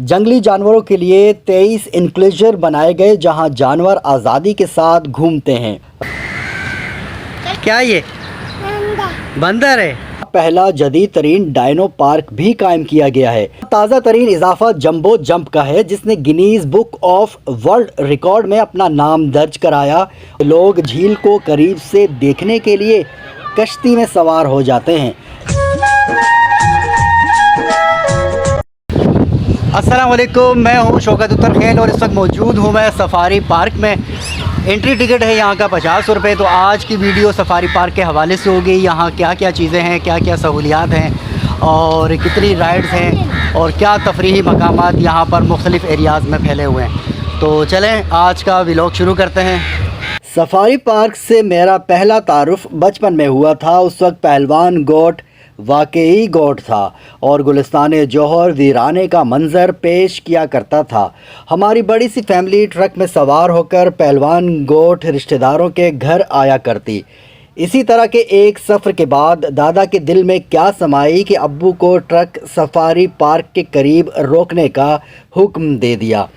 जंगली जानवरों के लिए 23 इंक्लोजर बनाए गए जहां जानवर आज़ादी के साथ घूमते हैं। क्या ये बंदर है? पहला जदीद तरीन डायनो पार्क भी कायम किया गया है। ताज़ा तरीन इजाफा जंबो जंप का है, जिसने Guinness book of world record में अपना नाम दर्ज कराया। लोग झील को करीब से देखने के लिए कश्ती में सवार हो जाते हैं। अस्सलाम वालेकुम, मैं हूं शौकत उत्तरखेल और इस वक्त मौजूद हूं मैं सफारी पार्क में। एंट्री टिकट है यहाँ का 50 रुपये। तो आज की वीडियो सफारी पार्क के हवाले से होगी। यहाँ क्या क्या चीज़ें हैं, क्या क्या सहूलियात हैं और कितनी राइड्स हैं और क्या तफरीही मकामात यहाँ पर मुख्तलिफ़ एरियाज़ में फैले हुए हैं। तो चलें आज का व्लॉग शुरू करते हैं। सफारी पार्क से मेरा पहला तारुफ बचपन में हुआ था। उस वक्त पहलवान गोट वाकई गोट था और गुलिस्तान जौहर वीराने का मंजर पेश किया करता था। हमारी बड़ी सी फैमिली ट्रक में सवार होकर पहलवान गोट रिश्तेदारों के घर आया करती। इसी तरह के एक सफ़र के बाद दादा के दिल में क्या समाई कि अब्बू को ट्रक सफारी पार्क के करीब रोकने का हुक्म दे दिया।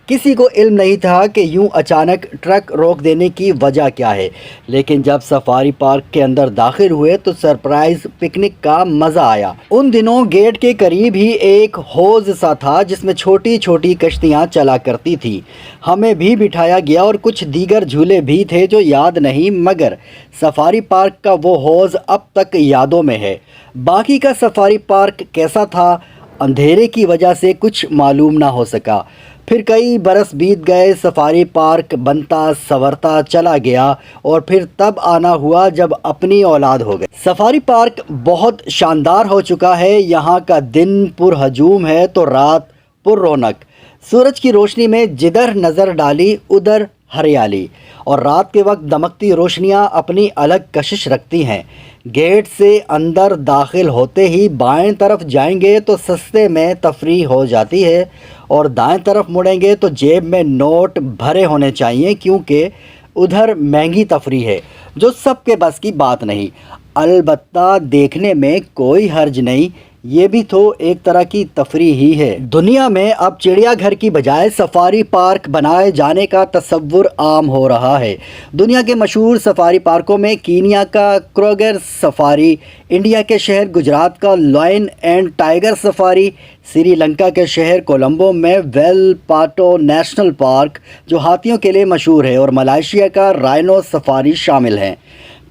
किसी को इल्म नहीं था कि यूं अचानक ट्रक रोक देने की वजह क्या है, लेकिन जब सफारी पार्क के अंदर दाखिल हुए तो सरप्राइज पिकनिक का मज़ा आया। उन दिनों गेट के करीब ही एक हौज़ सा था जिसमें छोटी छोटी कश्तियां चला करती थी। हमें भी बिठाया गया और कुछ दीगर झूले भी थे जो याद नहीं, मगर सफारी पार्क का वो हौज़ अब तक यादों में है। बाकी का सफारी पार्क कैसा था, अंधेरे की वजह से कुछ मालूम ना हो सका। फिर कई बरस बीत गए, सफारी पार्क बनता संवरता चला गया और फिर तब आना हुआ जब अपनी औलाद हो गई। सफारी पार्क बहुत शानदार हो चुका है। यहाँ का दिन पुरहजूम है तो रात पुररौनक। सूरज की रोशनी में जिधर नज़र डाली उधर हरियाली और रात के वक्त दमकती रोशनियाँ अपनी अलग कशिश रखती हैं। गेट से अंदर दाखिल होते ही बाएं तरफ जाएंगे तो सस्ते में तफरीह हो जाती है और दाएं तरफ मुड़ेंगे तो जेब में नोट भरे होने चाहिए, क्योंकि उधर महंगी तफरीह है जो सबके बस की बात नहीं। अलबत्ता देखने में कोई हर्ज नहीं, ये भी तो एक तरह की तफरीह ही है। दुनिया में अब चिड़ियाघर की बजाय सफारी पार्क बनाए जाने का तसव्वुर आम हो रहा है। दुनिया के मशहूर सफारी पार्कों में कीनिया का क्रोगर सफारी, इंडिया के शहर गुजरात का lion and tiger safari, Sri Lanka के शहर कोलंबो में वेलपाटो नेशनल पार्क जो हाथियों के लिए मशहूर है और मलेशिया का राइनो सफारी शामिल हैं।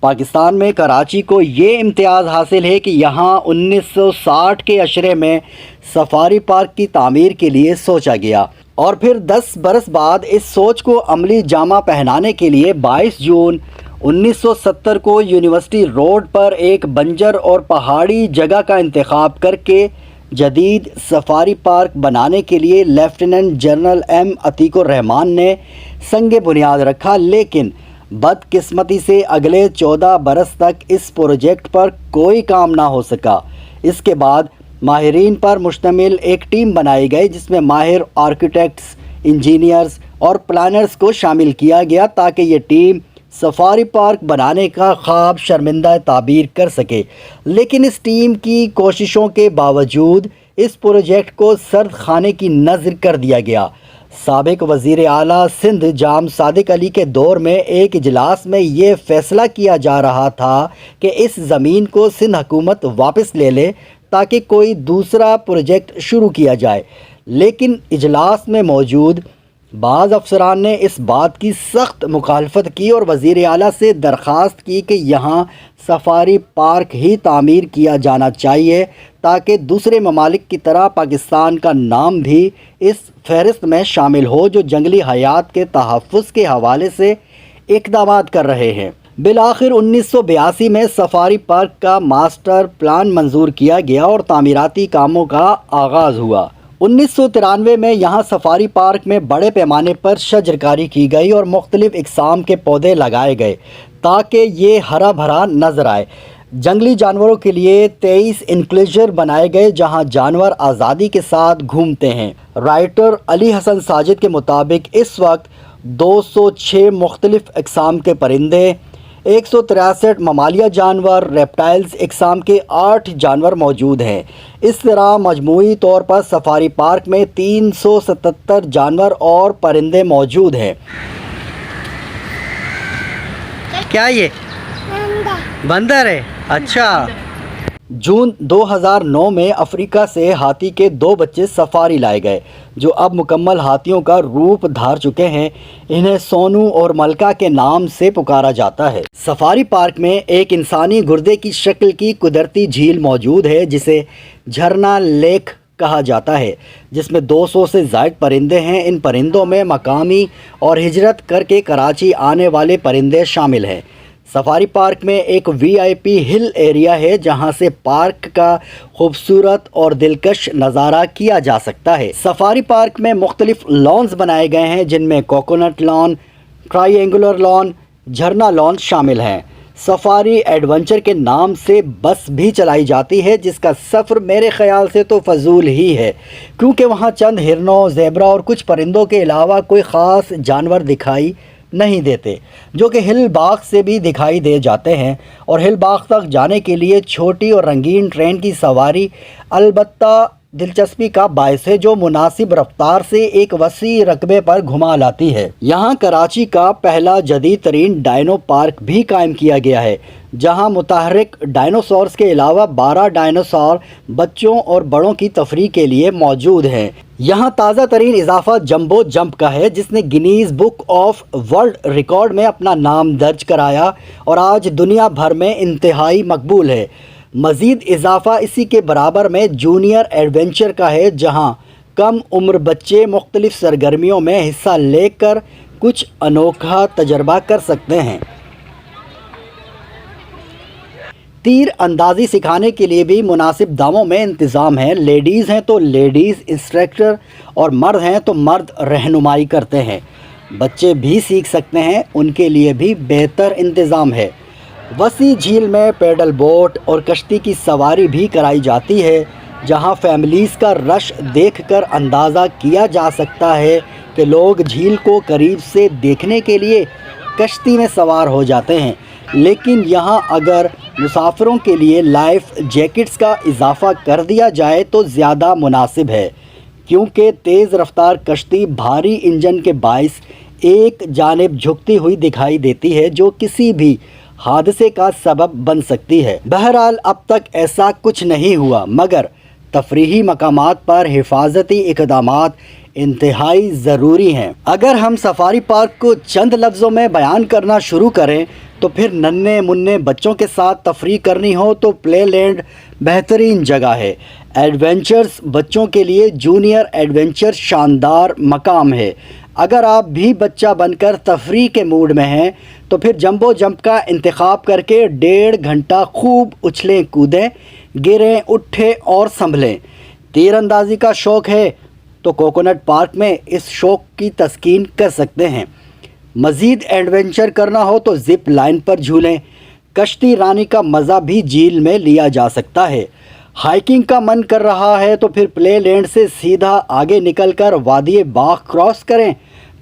पाकिस्तान में कराची को ये इम्तियाज़ हासिल है कि यहाँ 1960 के अशरे में सफारी पार्क की तामीर के लिए सोचा गया और फिर 10 बरस बाद इस सोच को अमली जामा पहनाने के लिए 22 जून 1970 को यूनिवर्सिटी रोड पर एक बंजर और पहाड़ी जगह का इंतखाब करके जदीद सफारी पार्क बनाने के लिए lieutenant general M Atiqur Rahman ने संग बुनियाद रखा। लेकिन बदकिस्मती से अगले 14 बरस तक इस प्रोजेक्ट पर कोई काम ना हो सका। इसके बाद माहिरीन पर मुश्तमिल एक टीम बनाई गई जिसमें माहिर आर्किटेक्ट्स, इंजीनियर्स और प्लानर्स को शामिल किया गया ताकि ये टीम सफारी पार्क बनाने का ख्वाब शर्मिंदा ताबीर कर सके। लेकिन इस टीम की कोशिशों के बावजूद इस प्रोजेक्ट को सर्द खाने की नज़र कर दिया गया। साबिक वज़ीर आला सिंध जाम सादिक अली के दौर में एक इजलास में ये फ़ैसला किया जा रहा था कि इस ज़मीन को सिंध हुकूमत वापस ले ले ताकि कोई दूसरा प्रोजेक्ट शुरू किया जाए। लेकिन इजलास में मौजूद बाज़ अफसरान ने इस बात की सख्त मुखालफत की और वज़ीर आला से दरख्वास्त की कि यहाँ सफारी पार्क ही तामीर किया जाना चाहिए ताकि दूसरे ममालिक की तरह पाकिस्तान का नाम भी इस फहरिस्त में शामिल हो जो जंगली हयात के तहफ़्फ़ुज़ के हवाले से इक़दाम कर रहे हैं। बिलाखिर 1982 में सफारी पार्क का मास्टर प्लान मंजूर किया गया और तामीराती कामों का आगाज़ हुआ। 1993 में यहाँ सफारी पार्क में बड़े पैमाने पर शजरकारी की गई और मुख्तलिफ़ इक़साम के पौधे लगाए गए ताकि ये हरा भरा नज़र आए। जंगली जानवरों के लिए 23 इंक्लोजर बनाए गए जहाँ जानवर आज़ादी के साथ घूमते हैं। राइटर अली हसन साजिद के मुताबिक इस वक्त 206 मुख्तलिफ़ इक़साम के परिंदे, 163 ممالیہ جانور، ریپٹائلز اقسام کے 8 جانور موجود ہیں۔ اس طرح مجموعی طور پر سفاری پارک میں 377 جانور اور پرندے موجود ہیں۔ کیا یہ بندر ہے؟ اچھا۔ جون 2009 میں افریقہ سے ہاتھی کے 2 بچے سفاری لائے گئے جو اب مکمل ہاتھیوں کا روپ دھار چکے ہیں۔ انہیں سونو اور ملکہ کے نام سے پکارا جاتا ہے۔ سفاری پارک میں ایک انسانی گردے کی شکل کی قدرتی جھیل موجود ہے جسے جھرنا لیک کہا جاتا ہے، جس میں 200 سے زائد پرندے ہیں۔ ان پرندوں میں مقامی اور ہجرت کر کے کراچی آنے والے پرندے شامل ہیں۔ سفاری پارک میں ایک VIP ہل ایریا ہے جہاں سے پارک کا خوبصورت اور دلکش نظارہ کیا جا سکتا ہے۔ سفاری پارک میں مختلف لانز بنائے گئے ہیں جن میں coconut lawn, triangular lawn, Jharna lawn شامل ہیں۔ سفاری ایڈونچر کے نام سے بس بھی چلائی جاتی ہے جس کا سفر میرے خیال سے تو فضول ہی ہے، کیونکہ وہاں چند ہرنوں، زیبرا اور کچھ پرندوں کے علاوہ کوئی خاص جانور دکھائی نہیں دیتے، جو کہ ہل باغ سے بھی دکھائی دے جاتے ہیں۔ اور ہل باغ تک جانے کے لیے چھوٹی اور رنگین ٹرین کی سواری البتہ دلچسپی کا باعث ہے، جو مناسب رفتار سے ایک وسیع رقبے پر گھما لاتی ہے۔ یہاں کراچی کا پہلا جدید ترین ڈائنو پارک بھی قائم کیا گیا ہے، جہاں متحرک ڈائنوسارز کے علاوہ 12 ڈائنوسار بچوں اور بڑوں کی تفریح کے لیے موجود ہیں۔ یہاں تازہ ترین اضافہ جمبو جمپ کا ہے جس نے Guinness book of world record میں اپنا نام درج کرایا اور آج دنیا بھر میں انتہائی مقبول ہے۔ مزید اضافہ اسی کے برابر میں جونیئر ایڈونچر کا ہے، جہاں کم عمر بچے مختلف سرگرمیوں میں حصہ لے کر کچھ انوکھا تجربہ کر سکتے ہیں۔ تیر اندازی سکھانے کے لیے بھی مناسب داموں میں انتظام ہے۔ لیڈیز ہیں تو لیڈیز انسٹرکٹر اور مرد ہیں تو مرد رہنمائی کرتے ہیں۔ بچے بھی سیکھ سکتے ہیں، ان کے لیے بھی بہتر انتظام ہے۔ وسیع جھیل میں پیڈل بوٹ اور کشتی کی سواری بھی کرائی جاتی ہے، جہاں فیملیز کا رش دیکھ کر اندازہ کیا جا سکتا ہے کہ لوگ جھیل کو قریب سے دیکھنے کے لیے کشتی میں سوار ہو جاتے ہیں۔ لیکن یہاں اگر مسافروں کے لیے لائف جیکٹس کا اضافہ کر دیا جائے تو زیادہ مناسب ہے، کیونکہ تیز رفتار کشتی بھاری انجن کے باعث ایک جانب جھکتی ہوئی دکھائی دیتی ہے جو کسی بھی حادثے کا سبب بن سکتی ہے۔ بہرحال اب تک ایسا کچھ نہیں ہوا، مگر تفریحی مقامات پر حفاظتی اقدامات انتہائی ضروری ہیں۔ اگر ہم سفاری پارک کو چند لفظوں میں بیان کرنا شروع کریں تو پھر ننھے منھے بچوں کے ساتھ تفریح کرنی ہو تو پلے لینڈ بہترین جگہ ہے۔ ایڈونچرز بچوں کے لیے جونیئر ایڈونچر شاندار مقام ہے۔ اگر آپ بھی بچہ بن کر تفریح کے موڈ میں ہیں تو پھر جمبو جمپ کا انتخاب کر کے 1.5 گھنٹہ خوب اچھلیں کودیں، گریں اٹھیں اور سنبھلیں۔ تیر اندازی کا شوق ہے تو کوکونٹ پارک میں اس شوق کی تسکین کر سکتے ہیں۔ مزید ایڈونچر کرنا ہو تو زپ لائن پر جھولیں۔ کشتی رانی کا مزہ بھی جھیل میں لیا جا سکتا ہے۔ ہائیکنگ کا من کر رہا ہے تو پھر پلے لینڈ سے سیدھا آگے نکل کر وادی باغ کراس کریں،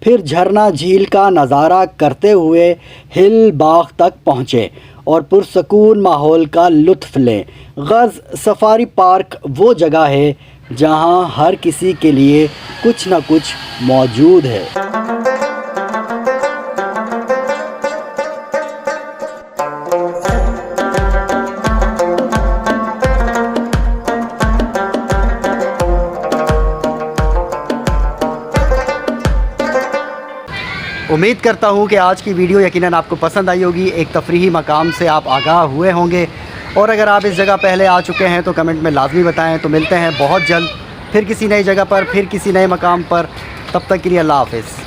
پھر جھرنا جھیل کا نظارہ کرتے ہوئے ہل باغ تک پہنچیں اور پرسکون ماحول کا لطف لیں۔ غرض سفاری پارک وہ جگہ ہے جہاں ہر کسی کے لیے کچھ نہ کچھ موجود ہے۔ امید کرتا ہوں کہ آج کی ویڈیو یقیناً آپ کو پسند آئی ہوگی۔ ایک تفریحی مقام سے آپ آگاہ ہوئے ہوں گے، اور اگر آپ اس جگہ پہلے آ چکے ہیں تو کمنٹ میں لازمی بتائیں۔ تو ملتے ہیں بہت جلد پھر کسی نئی جگہ پر، پھر کسی نئے مقام پر۔ تب تک کے لیے اللہ حافظ۔